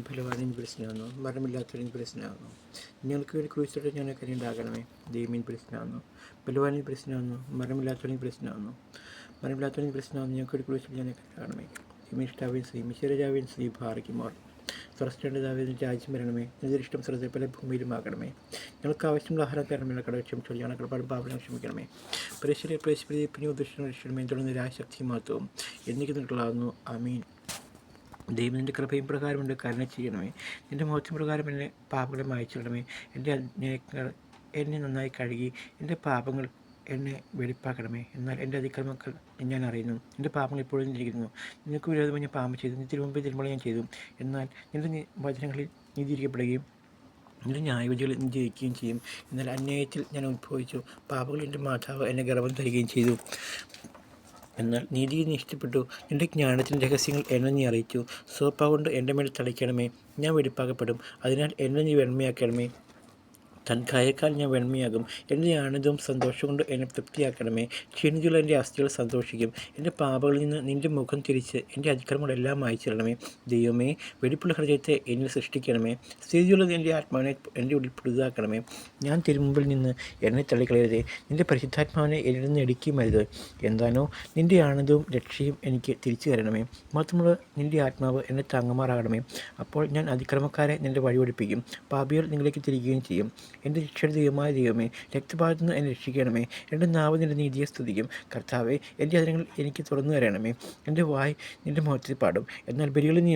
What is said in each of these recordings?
ഫലവാദിന് പ്രശ്നമാകുന്നു, മരണമില്ലാത്തവരിന് പ്രശ്നമാകുന്നു. ഞങ്ങൾക്ക് വേണ്ടി ക്രൂശിച്ചിട്ട് ഞങ്ങളെ കനിയുണ്ടാകണമേ. ദൈവമീൻ പ്രശ്നമാകുന്നു, ബലവാനിന് പ്രശ്നമാകുന്നു, മരണമില്ലാത്തവരിന് പ്രശ്നമാകുന്നു. മരണമില്ലാത്തവരിന് പ്രശ്നമാകുന്നു, ഞങ്ങൾക്ക് വേണ്ടി ക്രൂശിച്ചിട്ട് ഞങ്ങളെ കനിയാകണമേ. ഇമിഷ്ടാവിൻ ശ്രീ മിശ്വരജാവിൻ ശ്രീ ഭാരിക്കുമാർ സ്രഷ്ടേണ്ടതാവിന് രാജ്യം വരണമേ. നിതിരിഷ്ടം ശ്രദ്ധ പല ഭൂമിയിലുമാകണമേ. ഞങ്ങൾക്ക് ആവശ്യമുള്ള ആഹാരം തരണമേ. കട ക്ഷമിച്ചോളൂ, ഞങ്ങൾക്ക് പാടും പാപനം ക്ഷമിക്കണമേ. പ്രേശ്വരെ പ്രേശ്വരീപ്പിനെ ഉദ്ദേശിക്കുന്ന രക്ഷണമേ. തുടർന്ന് രാശക്തിയും മാത്രവും എന്നേക്ക് നിന്നുള്ളതാകുന്നു. ആമീൻ. ദൈവം നിൻ്റെ കൃപയും പ്രകാരമുണ്ട്, കരുണ ചെയ്യണമേ. നിൻ്റെ മുഖത്തിൻ പ്രകാരം എന്നെ പാപങ്ങളെ മായച്ചിടണമേ. എൻ്റെ അന്യായങ്ങൾ എന്നെ നന്നായി കഴുകി എൻ്റെ പാപങ്ങൾ എന്നെ വെടിപ്പാക്കണമേ. എന്നാൽ എൻ്റെ അതിക്രമങ്ങൾ ഞാൻ അറിയുന്നു, എൻ്റെ പാപങ്ങൾ ഇപ്പോഴും ഇരിക്കുന്നു. നിനക്ക് വിരോധമായി ഞാൻ പാപം ചെയ്തു, നിന്റെ മുമ്പ് തിരുമല ഞാൻ ചെയ്തു. എന്നാൽ നിൻ്റെ വചനങ്ങളിൽ നീതിയിരിക്കപ്പെടുകയും നിന്റെ ന്യായവിധികളിൽ നീ ജയിക്കുകയും ചെയ്യും. എന്നാൽ അന്യായത്തിൽ ഞാൻ ഉത്ഭവിച്ചു, പാപങ്ങൾ എൻ്റെ മാതാവ് എന്നെ ഗർഭം തരികയും ചെയ്തു. എന്നാൽ നീതിയെ നീ ഇഷ്ടപ്പെട്ടു, നിൻ്റെ ജ്ഞാനത്തിൻ്റെ രഹസ്യങ്ങൾ എന്നെ നീ അറിയിച്ചു. സോപ്പ കൊണ്ട് എൻ്റെ മേൽ തളിക്കണമേ, ഞാൻ വെടിപ്പാക്കപ്പെടും. അതിനാൽ എന്നെ നീ വെണ്മയാക്കണമേ. തൻ കായക്കാൽ ഞാൻ വെണ്മയാകും. എൻ്റെ ആനന്ദവും സന്തോഷം കൊണ്ട് എന്നെ തൃപ്തിയാക്കണമേ. ക്ഷീണിച്ചുള്ള എൻ്റെ അസ്ഥികൾ സന്തോഷിക്കും. എൻ്റെ പാപങ്ങളിൽ നിന്ന് നിൻ്റെ മുഖം തിരിച്ച് എൻ്റെ അതിക്രമങ്ങളെല്ലാം അയച്ചിടണമേ. ദൈവമേ, വെടിപ്പുള്ള ഹൃദയത്തെ എന്നിൽ സൃഷ്ടിക്കണമേ. സ്ഥിതിയുള്ള എൻ്റെ ആത്മാവിനെ എൻ്റെ ഉള്ളിൽ പുതുതാക്കണമേ. ഞാൻ തിരുമുമ്പിൽ നിന്ന് എന്നെ തള്ളിക്കളയരുതേ, നിൻ്റെ പരിശുദ്ധാത്മാവിനെ എന്നിൽ നിന്ന് എടുക്കുകയുമരുത്. എന്താണോ നിൻ്റെ ആനന്ദവും രക്ഷയും എനിക്ക് തിരിച്ചു തരണമേ. മാത്രമുള്ള നിൻ്റെ ആത്മാവ് എന്നെ താങ്ങുമാറാകണമേ. അപ്പോൾ ഞാൻ അതിക്രമക്കാരെ നിൻ്റെ വഴി പഠിപ്പിക്കും, പാപികൾ നിങ്ങളിലേക്ക് തിരികുകയും ചെയ്യും. എൻ്റെ രക്ഷയുടെ ദൈവമായ ദൈവമേ, രക്തപാതത്തിൽ നിന്ന് എന്നെ രക്ഷിക്കണമേ. എൻ്റെ നാവ് നിൻ്റെ നീതിയെ സ്തുതിക്കും. കർത്താവേ, എൻ്റെ അതിരങ്ങൾ എനിക്ക് തുറന്നു തരണമേ. എൻ്റെ വായ് നിൻ്റെ മുഖത്തിൽ പാടും. എന്നാൽ ബലികളിൽ നീ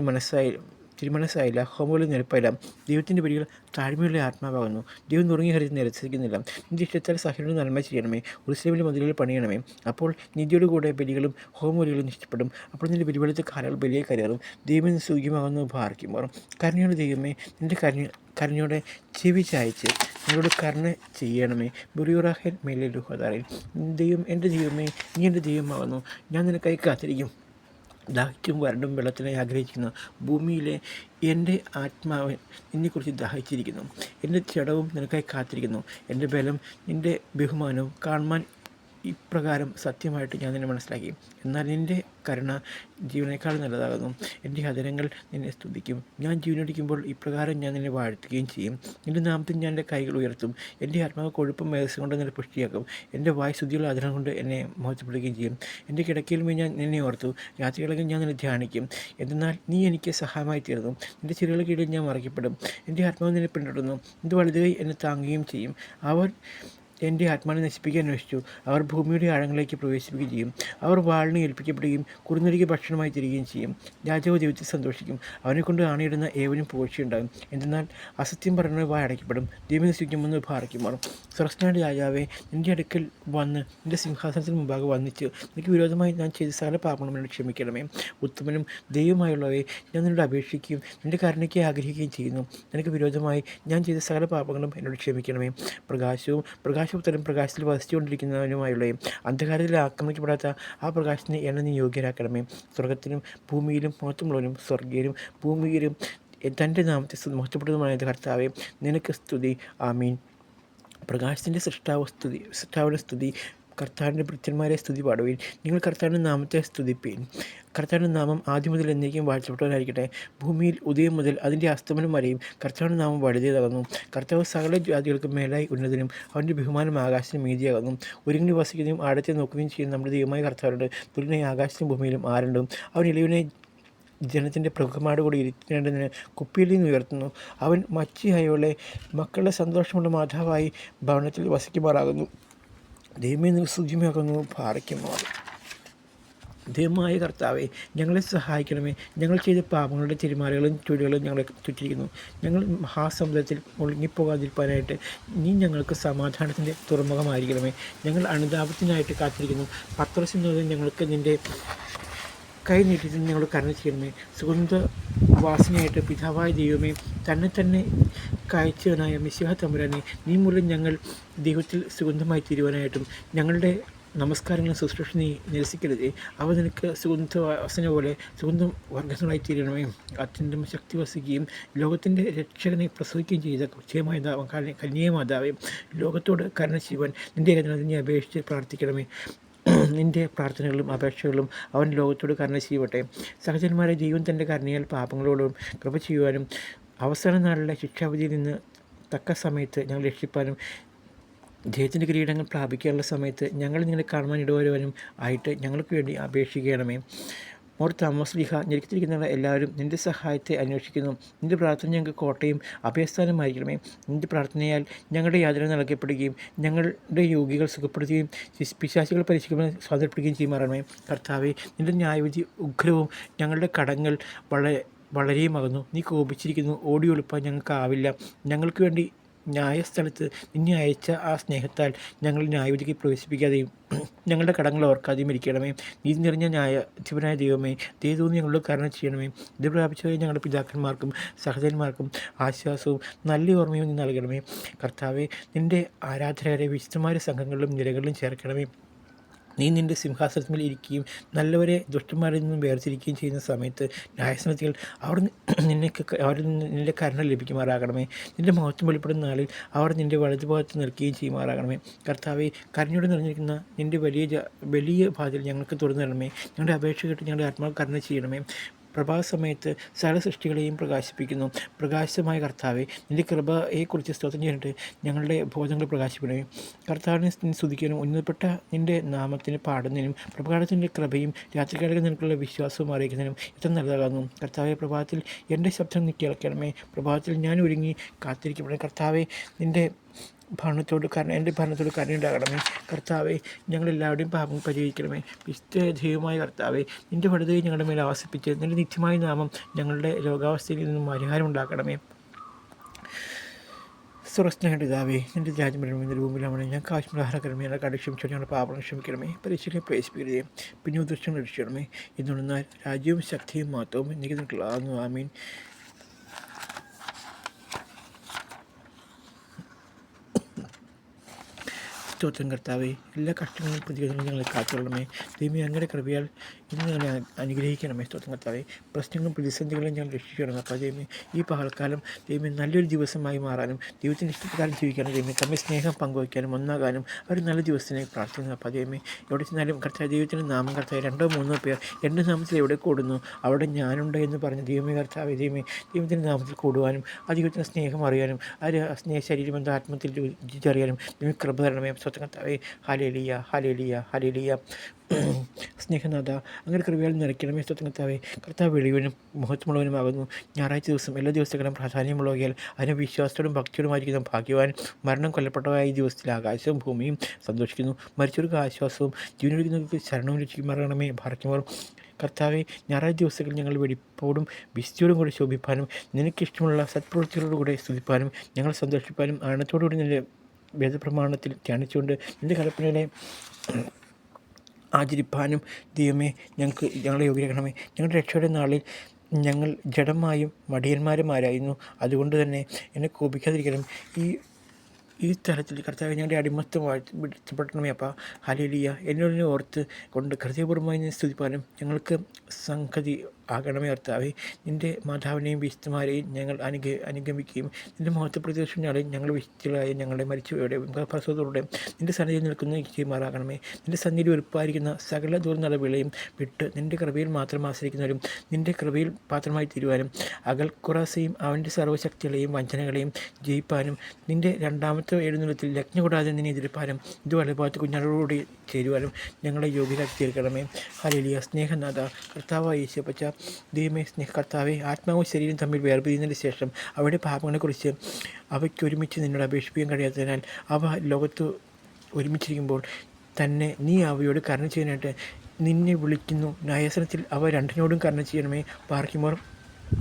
തിരുമനസ്സായില്ല, ഹോമങ്ങളിൽ നിരപ്പായില്ല. ദൈവത്തിൻ്റെ ബലികൾ താഴ്മയുള്ള ആത്മാവാകുന്നു. ദൈവം നുറുങ്ങിയ ഹൃദയം നിരസിക്കുന്നില്ല. നിൻ്റെ ഇഷ്ടത്താൽ സഹനോട് നന്മ ചെയ്യണമേ. ഉത്സവത്തിലെ മതിലുകൾ പണിയണമേ. അപ്പോൾ നീതിയോട് കൂടെ ബലികളും ഹോമബലികളും നിശ്ചയപ്പെടും. അപ്പോൾ നിൻ്റെ ബലിവെളുത്ത കാലുകൾ ബലിയെ കരയറും. ദൈവം സൂക്ഷ്യമാകുന്നു ഭാർക്കുമാറും. കരുണയുടെ ദൈവമേ, നിൻ്റെ കരുണയോടെ ചെവി ചായച്ച് ഞങ്ങളോട് കരുണ ചെയ്യണമേ. ബുറിയുറാഹൻ മേലെ ലുഹദാറിൽ. എൻ്റെ ദൈവമേ, നീ എൻ്റെ ദൈവമാകുന്നു. ഞാൻ നിനക്കായി കാത്തിരിക്കും. ദാഹിച്ചും വരണ്ടും വെള്ളത്തിനായി ആഗ്രഹിക്കുന്ന ഭൂമിയിലെ എൻ്റെ ആത്മാവ് നിന്നെക്കുറിച്ച് ദാഹിച്ചിരിക്കുന്നു. എൻ്റെ ജഡവും നിനക്കായി കാത്തിരിക്കുന്നു. എൻ്റെ ബലം നിൻ്റെ ബഹുമാനവും കാണുവാൻ ഇപ്രകാരം സത്യമായിട്ട് ഞാൻ നിന്നെ മനസ്സിലാക്കി. എന്നാൽ നിൻ്റെ കരുണ ജീവനേക്കാൾ നല്ലതാകുന്നു. എൻ്റെ ഹൃദയങ്ങൾ നിന്നെ സ്തുതിക്കും. ഞാൻ ജീവനടിക്കുമ്പോൾ ഇപ്രകാരം ഞാൻ നിന്നെ വാഴ്ത്തുകയും ചെയ്യും. നിൻ്റെ നാമത്തിൽ ഞാൻ എൻ്റെ കൈകൾ ഉയർത്തും. എൻ്റെ ആത്മാവ് കൊഴുപ്പും മേധസ്സും കൊണ്ട് നിന്നെ പുഷ്ടിയാക്കും. എൻ്റെ വായ് ശുദ്ധിയുള്ള ആദരം കൊണ്ട് എന്നെ മോചിപ്പിക്കുകയും ചെയ്യും. എൻ്റെ കിടക്കയിലുമേ ഞാൻ നിന്നെ ഓർത്തു. രാത്രികളിൽ ഞാൻ നിന്നെ ധ്യാനിക്കും. എന്നാൽ നീ എനിക്ക് സഹായമായി തീർന്നു. നിൻ്റെ ചിറകുകളുടെ കീഴിൽ ഞാൻ മറയ്ക്കപ്പെടും. എൻ്റെ ആത്മാവ് നിന്നെ പിന്തുടർന്നു. നിൻ്റെ വലുതുകൈ എന്നെ താങ്ങുകയും ചെയ്യും. അവർ എൻ്റെ ആത്മാവിനെ നശിപ്പിക്കാൻ അന്വേഷിച്ചു. അവർ ഭൂമിയുടെ ആഴങ്ങളിലേക്ക് പ്രവേശിപ്പിക്കുകയും ചെയ്യും. അവർ വാളിന് ഏൽപ്പിക്കപ്പെടുകയും കുറുനരിക്ക് ഭക്ഷണമായി തരികയും ചെയ്യും. രാജാവ് ദൈവത്തിൽ സന്തോഷിക്കും. അവനെക്കൊണ്ട് ആണയിടുന്ന ഏവനും പുകഴ്ചയുണ്ടാകും. എന്തെന്നാൽ അസത്യം പറയുന്നത് വായ അടയ്ക്കപ്പെടും. ദൈവം ശുചിമെന്ന് ഭാരയ്ക്കും മാറും. സ്രഷ്ടാന്റെ രാജാവേ, നിൻ്റെ അടുക്കൽ വന്ന് നിൻ്റെ സിംഹാസനത്തിന് മുമ്പാകെ വന്നിച്ച് നിനക്ക് വിരോധമായി ഞാൻ ചെയ്ത സകല പാപങ്ങളും എന്നോട് ക്ഷമിക്കണമേ. ഉത്തമനും ദൈവമായുള്ളവയെ ഞാൻ നിന്നോട് അപേക്ഷിക്കുകയും നിൻ്റെ കരുണയ്ക്ക് ആഗ്രഹിക്കുകയും ചെയ്യുന്നു. നിനക്ക് വിരോധമായി ഞാൻ ചെയ്ത സകല പാപങ്ങളും എന്നോട് ക്ഷമിക്കണമേ. പ്രകാശപുത്രനും പ്രകാശത്തിൽ വസിച്ചുകൊണ്ടിരിക്കുന്നവനുമായുള്ളയും അന്ധകാരത്തിൽ ആക്രമിക്കപ്പെടാത്ത ആ പ്രകാശത്തിന് എന്നെ നീ യോഗ്യരാക്കണമേ. സ്വർഗത്തിനും ഭൂമിയിലും മഹത്വമുള്ളവനും സ്വർഗീയരും ഭൂമിയിലും തൻ്റെ നാമത്തെ മഹത്വപ്പെടുന്നതുമായ കർത്താവേ, നിനക്ക് സ്തുതി. ആമീൻ. പ്രകാശത്തിൻ്റെ സൃഷ്ടാവിൻ്റെ സ്തുതി. കർത്താവിൻ്റെ ഭൃത്യന്മാരെ സ്തുതി പാടുവീൻ. നിങ്ങൾ കർത്താവിൻ്റെ നാമത്തെ സ്തുതിപ്പീൻ. കർത്താവിൻ്റെ നാമം ആദ്യം മുതൽ എന്നേക്കും വാഴ്ചപ്പെട്ടവനായിരിക്കട്ടെ. ഭൂമിയിൽ ഉദയം മുതൽ അതിൻ്റെ അസ്തമനം വരെയും കർത്താവിൻ്റെ നാമം വലുതേതാകുന്നു. കർത്താവ് സകല ജാതികൾക്കും മേലായി ഉന്നതനും അവൻ്റെ ബഹുമാനം ആകാശത്തിന് മീതിയാകുന്നു. ഒരുങ്ങി വസിക്കുകയും ആഴത്തെ നോക്കുകയും ചെയ്യുന്ന നമ്മുടെ ദൈവമായ കർത്താവിനോട് തുല്യനായി ആകാശത്തിനും ഭൂമിയിലും ആരുണ്ടും. അവൻ ഇലവിനെ ജനത്തിൻ്റെ പ്രഭുമാട് കൂടി ഇരിക്കേണ്ടതിന് കുപ്പിയിൽ നിന്ന് ഉയർത്തുന്നു. അവൻ മച്ചിയായവളെ മക്കളുടെ സന്തോഷമുള്ള മാതാവായി ഭവനത്തിൽ വസിക്കുമാറാകുന്നു. ദൈവമേ, നിങ്ങൾ സൂക്ഷ്മമാക്കുന്നു ഭാരയ്ക്കുമാർ. ദൈവമായ കർത്താവെ, ഞങ്ങളെ സഹായിക്കണമേ. ഞങ്ങൾ ചെയ്ത പാപങ്ങളുടെ തിരുമാലകളും ചുഴികളും ഞങ്ങളെ ചുറ്റിരിക്കുന്നു. ഞങ്ങൾ മഹാസമുദ്രത്തിൽ മുഴുങ്ങിപ്പോകാതിരിക്കാനായിട്ട് നീ ഞങ്ങൾക്ക് സമാധാനത്തിൻ്റെ തുറമുഖമായിരിക്കണമേ. ഞങ്ങൾ അനുതാപത്തിനായിട്ട് കാത്തിരിക്കുന്നു. പത്രോസിനോട് ഞങ്ങൾക്ക് നിൻ്റെ കൈ നീട്ടിയിട്ട് ഞങ്ങൾ കരുണ ചെയ്യണമേ. സുഗന്ധ വാസനയായിട്ട് പിതാവായ ദൈവമേ, തന്നെ കാഴ്ചവനായ മിശിഹ തമ്പുരാനെ, നീ മൂലം ഞങ്ങൾ ദൈവത്തിൽ സുഗന്ധമായി തീരുവാനായിട്ടും ഞങ്ങളുടെ നമസ്കാരങ്ങളും ശുശ്രൂഷ നീ നിരസിക്കരുതേ. അവ നിനക്ക് സുഗന്ധ വാസന പോലെ സുഗന്ധ വർഗ്ഗങ്ങളായി തീരണമേ. അത്യന്തം ശക്തി വസിക്കുകയും ലോകത്തിൻ്റെ രക്ഷകനെ പ്രസവിക്കുകയും ചെയ്ത കൃത്യമായ കന്യായ മാതാവേ, ലോകത്തോട് കരുണ ചെയ്യുവാൻ നിൻ്റെ നീ അപേക്ഷിച്ച് പ്രാർത്ഥിക്കണമേ. നിൻ്റെ പ്രാർത്ഥനകളും അപേക്ഷകളും അവൻ ലോകത്തോട് കരുണ ചെയ്യട്ടെ. സഹജന്മാരെ ദൈവം തൻ്റെ കരുണയാൽ പാപങ്ങളോടും കൃപ ചെയ്യുവാനും അവസാന നാളിലെ ശിക്ഷാവിധിയിൽ നിന്ന് തക്ക സമയത്ത് ഞങ്ങൾ രക്ഷിപ്പാനും ജയത്തിൻ്റെ കിരീടങ്ങൾ പ്രാപിക്കാനുള്ള സമയത്ത് ഞങ്ങൾ നിങ്ങളെ കാണുവാൻ ഇടവരുവാനും ആയിട്ട് ഞങ്ങൾക്ക് വേണ്ടി അപേക്ഷിക്കണമേ. മോർ തോമസ് ലീഹ, ഞെരുക്കത്തിരിക്കുന്ന എല്ലാവരും നിൻ്റെ സഹായത്തെ അന്വേഷിക്കുന്നു. നിൻ്റെ പ്രാർത്ഥന ഞങ്ങൾക്ക് കോട്ടയും അഭയസ്ഥാനമായിരിക്കണമേ. നിൻ്റെ പ്രാർത്ഥനയാൽ ഞങ്ങളുടെ യാതന നൽകപ്പെടുകയും ഞങ്ങളുടെ രോഗികൾ സുഖപ്പെടുത്തുകയും പിശാചുകൾ പരിശീലനം സ്വാതന്ത്ര്യപ്പെടുകയും ചെയ്യുമാറണമേ. കർത്താവെ, നിൻ്റെ ന്യായവിധി ഉഗ്രവും ഞങ്ങളുടെ കടങ്ങൾ വളരെയുമാകുന്നു. നീ കോപിച്ചിരിക്കുന്നു, ഓടി ഒളിപ്പാൻ ഞങ്ങൾക്കാവില്ല. ഞങ്ങൾക്ക് വേണ്ടി ന്യായസ്ഥലത്ത് നിന്നെ അയച്ച ആ സ്നേഹത്താൽ ഞങ്ങൾ ന്യായവിധിക്ക് പ്രവേശിപ്പിക്കാതെയും ഞങ്ങളുടെ കടങ്ങൾ ഓർക്കാതെയും ഇരിക്കണമേ. നീതി നിറഞ്ഞ ന്യായാധിപനായ ദൈവമേ, ദൈവത്തോട് ഞങ്ങളോട് കരുണ ചെയ്യണമേ. ഇത് പ്രാപിച്ചതായി ഞങ്ങളുടെ പിതാക്കന്മാർക്കും സഹോദരന്മാർക്കും ആശ്വാസവും നല്ല ഓർമ്മയും നീ നൽകണമേ. കർത്താവെ, നിൻ്റെ ആരാധകരെ വിശുദ്ധമായ സംഘങ്ങളിലും നിരകളിലും ചേർക്കണമേ. നീ നിൻ്റെ സിംഹാസനത്തിൽ ഇരിക്കുകയും നല്ലവരെ ദുഷ്ടന്മാരിൽ നിന്നും വേർതിരിക്കുകയും ചെയ്യുന്ന സമയത്ത് ന്യായസനത്തിൽ അവർ നിൻ്റെ കരുണ ലഭിക്കുമാറാകണമേ. നിൻ്റെ മഹത്വം വെളിപ്പെടുന്ന നാളിൽ അവർ നിൻ്റെ വലതുഭാഗത്ത് നിൽക്കുകയും ചെയ്യുമാറാകണമേ. കർത്താവെ, കരുണയോടെ നിറഞ്ഞിരിക്കുന്ന നിൻ്റെ വലിയ വാതിൽ ഞങ്ങൾക്ക് തുറന്നു തരണമേ. ഞങ്ങളുടെ അപേക്ഷ കേട്ട് ഞങ്ങളുടെ ആത്മാവ് കരുണ ചെയ്യണമേ. പ്രഭാത സമയത്ത് സകല സൃഷ്ടികളെയും പ്രകാശിപ്പിക്കുന്നു പ്രകാശമായ കർത്താവെ, നിൻ്റെ കൃപയെക്കുറിച്ച് സ്തോത്രം ചെയ്തിട്ട് ഞങ്ങളുടെ ബോധങ്ങൾ പ്രകാശിപ്പിക്കണമേ. കർത്താവിനെ സ്തുതിക്കാനും ഉന്നതപ്പെട്ട നിൻ്റെ നാമത്തിന് പാടുന്നതിനും പ്രഭാതത്തിൻ്റെ കൃപയും രാത്രികാലത്ത് നിനക്കുള്ള വിശ്വാസവും അറിയിക്കുന്നതിനും എത്ര നല്ലതാകുന്നു. കർത്താവെ, പ്രഭാതത്തിൽ എൻ്റെ ശബ്ദം നീ കേൾക്കണമേ. പ്രഭാതത്തിൽ ഞാൻ ഒരുങ്ങി കാത്തിരിക്കപ്പെടണം. കർത്താവെ, എൻ്റെ ഭരണത്തോട് കരുണയുണ്ടാകണമേ. കർത്താവെ, ഞങ്ങളെല്ലാവരുടെയും പാപം പരിഹരിക്കണമേ. വിശുദ്ധ ദൈവമായ കർത്താവെ, നിൻ്റെ വടുതയെ ഞങ്ങളുടെ മേൽ ആവസിപ്പിച്ച് നിൻ്റെ നിത്യമായ നാമം ഞങ്ങളുടെ രോഗാവസ്ഥയിൽ നിന്നും പരിഹാരം ഉണ്ടാക്കണമേ. സ്വർഗ്ഗസ്ഥനായ നിൻ്റെ രാജ്യം വരണമേ. നിൻ്റെ ഭൂമിയിലാവണമേ. ഞങ്ങൾക്ക് ആവശ്യമുള്ള ആഹാരക്കരമേ. ഞങ്ങളുടെ കട ക്ഷമിച്ചോടെ ഞങ്ങളുടെ പാപങ്ങൾ ക്ഷമിക്കണമേ. പരീക്ഷയെ പ്രവേശിപ്പിക്കുകയും പിന്നെ ഉദ്ദേശങ്ങൾ രക്ഷിക്കണമേ. എന്നുണ്ടെന്നാൽ രാജ്യവും ശക്തിയും മാത്രവും എനിക്ക് നിൽക്കുന്നു. ആമീൻ. സ്തോത്രം കർത്താവേ, എല്ലാ കഷ്ടങ്ങളും പ്രതികരണങ്ങളും ഞങ്ങളെ കാത്തുകൊള്ളണമേ. ദൈവമേ, അങ്ങയുടെ കൃപയാൽ ഇന്ന് ഞങ്ങളെ അനുഗ്രഹിക്കണമേ. സ്തോത്രം കർത്താവേ, പ്രശ്നങ്ങളും പ്രതിസന്ധികളും ഞങ്ങൾ രക്ഷിക്കണം. അപ്പോൾ ദൈവമേ, ഈ പകൽക്കാലം ദൈവമേ നല്ലൊരു ദിവസമായി മാറാനും ദൈവത്തിൻ്റെ ഇഷ്ടപ്രകാരം ജീവിക്കാനും ദൈവമേ തമ്മിൽ സ്നേഹം പങ്കുവയ്ക്കാനും ഒന്നാകാനും ഒരു നല്ല ദിവസത്തിനായി പ്രാർത്ഥിക്കുന്നു. അപ്പോൾ ദൈവമേ, എവിടെ ചെന്നാലും കർത്താവ് ദൈവത്തിൻ്റെ നാമം കർത്താവ് 2-3 പേർ എൻ്റെ നാമത്തിൽ എവിടെ കൂടുന്നു അവിടെ ഞാനുണ്ട് എന്ന് പറഞ്ഞ് ദൈവമേ കർത്താവേ, ദൈവത്തിൻ്റെ നാമത്തിൽ കൂടുവാനും ആ ദൈവത്തിൻ്റെ സ്നേഹം അറിയാനും ആ സ്നേഹ ശരീരം എന്ന ആത്മത്തിൽ രുചിച്ചറിയാനും ദൈവം കൃപ തരണമേ. കർത്താവേ, ഹല്ലേലൂയ, ഹല്ലേലൂയ, ഹല്ലേലൂയ. സ്നേഹനാഥ, അങ്ങനെ കൃപയാൽ നിറയ്ക്കണമേ. കർത്താവേ, കർത്താവ് വെളിവനും മഹത്വമുള്ളവനുമാകുന്നു. ഞായറാഴ്ച ദിവസം എല്ലാ ദിവസങ്ങളും പ്രാധാന്യമുള്ളവയാൽ അതിന് വിശ്വാസത്തോടും ഭക്തിയോടുമായിരിക്കുന്ന ഭാഗ്യവാൻ. മരണം കൊല്ലപ്പെട്ടതായ ഈ ദിവസത്തിൽ ആകാശവും ഭൂമിയും സന്തോഷിക്കുന്നു. മരിച്ചവർക്ക് ആശ്വാസവും ജീവനൊരുക്കുന്നവർക്ക് ശരണവും രക്ഷിക്കുമാറണമേ. ഭാഗ്യവാൻ കർത്താവെ, ഞായറാഴ്ച ദിവസങ്ങളിൽ ഞങ്ങൾ വെടിപ്പോടും വിശുദ്ധിയോടും കൂടി ശോഭിപ്പാനും നിനക്കിഷ്ടമുള്ള സത്പ്രവൃത്തികളോടുകൂടെ സ്തുതിപ്പാനും ഞങ്ങൾ സന്തോഷിപ്പാനും ആനത്തോടുകൂടി നിന്റെ വേദപ്രമാണത്തിൽ ധ്യാനിച്ചുകൊണ്ട് നിൻ്റെ കൽപ്പനകളെ ആചരിപ്പാനും ദൈവമേ ഞങ്ങളെ യോഗ്യരാക്കണമേ. ഞങ്ങളുടെ രക്ഷയുടെ നാളിൽ ഞങ്ങൾ ജഡമായും മടിയന്മാരുമാരായിരുന്നു. അതുകൊണ്ട് തന്നെ എന്നെ കോപിക്കാതിരിക്കണം. ഈ തലത്തിൽ കർത്താവ് ഞങ്ങളുടെ അടിമത്തം വാഴ്ത്തപ്പെടണമേ. അപ്പോൾ ഹല്ലേലൂയ. എന്നോട് ഓർത്ത് കൊണ്ട് ഹൃദയപൂർവ്വമായി ഞാൻ സ്തുതിപ്പാനും ഞങ്ങൾക്ക് സംഗതി ആകണമേ. കർത്താവെ, നിൻ്റെ മാതാവിനെയും വിശുദ്ധമാരെയും ഞങ്ങൾ അനുഗമിക്കുകയും നിൻ്റെ മഹത്വപ്രദർശനങ്ങളെയും ഞങ്ങൾ വിശുദ്ധികളായ ഞങ്ങളുടെ മരിച്ചവരുടെ പ്രസവത്തോടെ നിൻ്റെ സന്നിധിയിൽ നിൽക്കുന്ന ചെയ്യുമാറാകണമേ. നിൻ്റെ സന്നിധിയിൽ വെറുപ്പായിരിക്കുന്ന സകല ദുർനടവുകളെയും വിട്ട് നിൻ്റെ കൃപയിൽ മാത്രം ആശ്രയിക്കുന്നവരും നിൻ്റെ കൃപയിൽ പാത്രമായി തീരുവാനും അകൽക്കുറാസയും അവൻ്റെ സർവ്വശക്തികളെയും വഞ്ചനകളെയും ജയിപ്പാനും നിൻ്റെ രണ്ടാമത്തെ എഴുന്നള്ളത്തിൽ ലഗ്ന കൂടാതെ നിന്നെ എതിർപ്പാനും ഇത് വലഭാഗത്ത് കുഞ്ഞാളോടുകൂടി ചേരുവാനും ഞങ്ങളെ യോഗ്യരാക്കി തീർക്കണമേ. ഹല്ലേലൂയ. സ്നേഹനാഥ, കർത്താവായ യേശുവപ്പച്ച, ദൈവമേ, കർത്താവെ, ആത്മാവും ശരീരം തമ്മിൽ വേർപിരിയുന്നതിന് ശേഷം അവയുടെ പാപങ്ങളെക്കുറിച്ച് അവയ്ക്ക് ഒരുമിച്ച് നിന്നോട് അപേക്ഷിപ്പിക്കാൻ കഴിയാത്തതിനാൽ അവ ലോകത്ത് ഒരുമിച്ചിരിക്കുമ്പോൾ തന്നെ നീ അവയോട് കരുണ ചെയ്യാനായിട്ട് നിന്നെ വിളിക്കുന്നു. ന്യായാസനത്തിൽ അവ രണ്ടിനോടും കരുണ ചെയ്യണമേ. പാർക്കുമ്പോൾ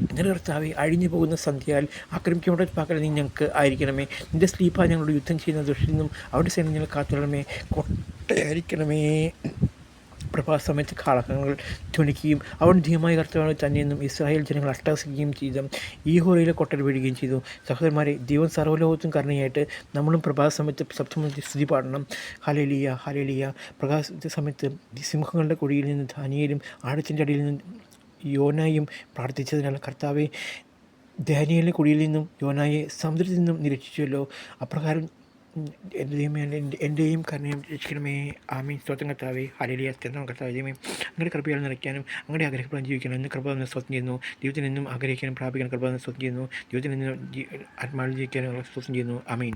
നിന്റെ കർത്താവെ, അഴിഞ്ഞു പോകുന്ന സന്ധ്യയാൽ ആക്രമിക്കപ്പെട്ട പകൽ നീ ഞങ്ങൾക്ക് ആയിരിക്കണമേ. നിൻ്റെ സ്ലീപ്പാ ഞങ്ങളോട് യുദ്ധം ചെയ്യുന്ന ദുഷ്ടനിൽ നിന്നും അവരുടെ സൈന്യം ഞങ്ങൾ കാത്തുകൊള്ളണമേ. കൊട്ടയായിരിക്കണമേ. പ്രഭാതസമയത്ത് കാളകങ്ങൾ ധ്വനിക്കുകയും അവൻ ധീയമായ കർത്താവാണ് തന്നെയെന്നും ഇസ്രായേൽ ജനങ്ങൾ അട്ടഹസിക്കുകയും ചെയ്തു. ഈ ഹോറയിലെ കൊട്ടൽ വീഴുകയും ചെയ്തു. സഹോദരന്മാരെ, ദൈവം സർവ്വലോകത്തും കരുണയായിട്ട് നമ്മളും പ്രഭാതസമയത്ത് ശബ്ദം സ്തുതി പാടണം. Hallelujah, hallelujah. പ്രകാശ സമയത്ത് സിംഹങ്ങളുടെ കൊടിയിൽ നിന്ന് ദാനിയേലും ആഴത്തിൻ്റെ അടിയിൽ നിന്ന് യോനായും പ്രാർത്ഥിച്ചതിനാൽ കർത്താവെ, ദാനിയേലിൻ്റെ കുടിയിൽ നിന്നും യോനായെ സമുദ്രത്തിൽ നിന്നും നിരീക്ഷിച്ചുവല്ലോ. അപ്രകാരം എൻ്റെ ദൈവമേ എൻ്റെയും കരുണയും രക്ഷിക്കണമേ. ആമീൻ. സ്തോത്രം കർത്താവേ. ഹല്ലേലൂയ. സ്തോത്രം കർത്താവേ. ദൈവമേ അങ്ങയുടെ കൃപയാൽ നിറയ്ക്കാനും അങ്ങയുടെ ആഗ്രഹപ്രകാരം ജീവിക്കണം എന്ന് കൃപ എന്ന് സ്തോത്രം ചെയ്യുന്നു. ദൈവത്തിൽ നിന്നും ആഗ്രഹിക്കാനും പ്രാപിക്കാനും കൃപ എന്ന് സ്തോത്രം ചെയ്യുന്നു. ദൈവത്തിൽ നിന്നും ആത്മാവിൽ ജീവിക്കാനും സ്തോത്രം ചെയ്യുന്നു. ആമീൻ.